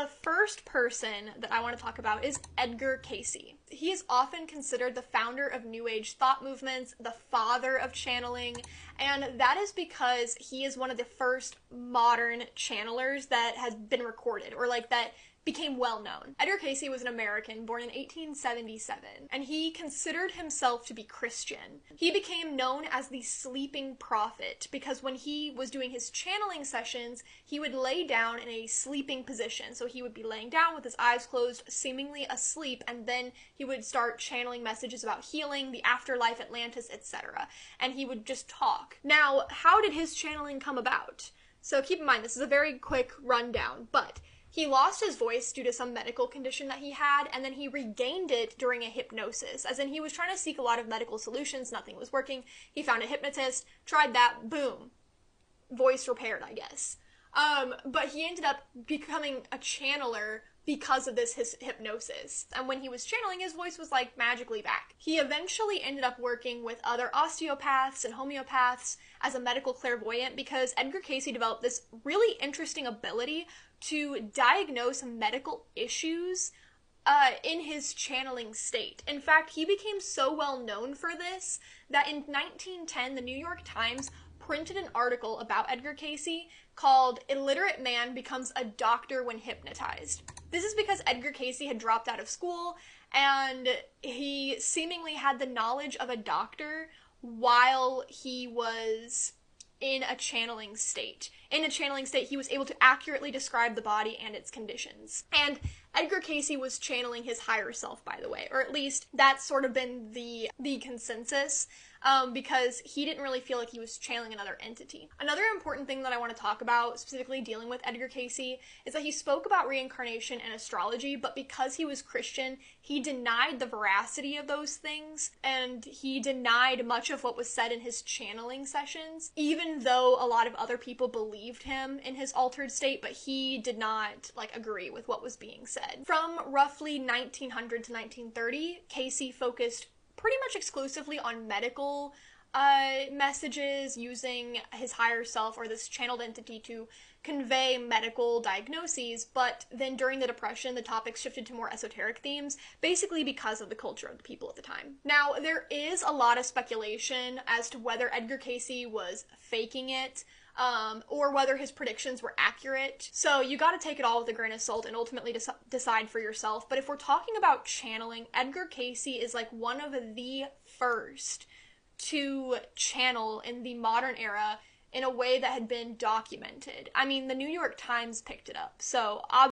The first person that I want to talk about is Edgar Cayce. He is often considered the founder of New Age thought movements, the father of channeling, and that is because he is one of the first modern channelers that has been recorded, or like that became well known. Edgar Cayce was an American born in 1877, and he considered himself to be Christian. He became known as the sleeping prophet because when he was doing his channeling sessions, he would lay down in a sleeping position. So he would be laying down with his eyes closed, seemingly asleep, and then he would start channeling messages about healing, the afterlife, Atlantis, etc. And he would just talk. Now, how did his channeling come about? So keep in mind, this is a very quick rundown, but he lost his voice due to some medical condition that he had, and then he regained it during a hypnosis. As in, he was trying to seek a lot of medical solutions, nothing was working. He found a hypnotist, tried that, boom. Voice repaired, I guess. But he ended up becoming a channeler because of his hypnosis. And when he was channeling, his voice was like magically back. He eventually ended up working with other osteopaths and homeopaths as a medical clairvoyant because Edgar Cayce developed this really interesting ability to diagnose medical issues in his channeling state. In fact, he became so well known for this that in 1910, the New York Times printed an article about Edgar Cayce called "Illiterate Man Becomes a Doctor When Hypnotized." This is because Edgar Cayce had dropped out of school and he seemingly had the knowledge of a doctor while he was in a channeling state. In a channeling state, he was able to accurately describe the body and its conditions. And Edgar Cayce was channeling his higher self, by the way, or at least that's sort of been the consensus, because he didn't really feel like he was channeling another entity. Another important thing that I want to talk about, specifically dealing with Edgar Cayce, is that he spoke about reincarnation and astrology, but because he was Christian, he denied the veracity of those things, and he denied much of what was said in his channeling sessions, even though a lot of other people believed him in his altered state, but he did not, agree with what was being said. From roughly 1900 to 1930, Cayce focused pretty much exclusively on medical messages, using his higher self or this channeled entity to convey medical diagnoses, but then during the Depression, the topics shifted to more esoteric themes, basically because of the culture of the people at the time. Now, there is a lot of speculation as to whether Edgar Cayce was faking it, or whether his predictions were accurate. So you gotta take it all with a grain of salt and ultimately decide for yourself. But if we're talking about channeling, Edgar Cayce is one of the first to channel in the modern era in a way that had been documented. I mean, the New York Times picked it up, so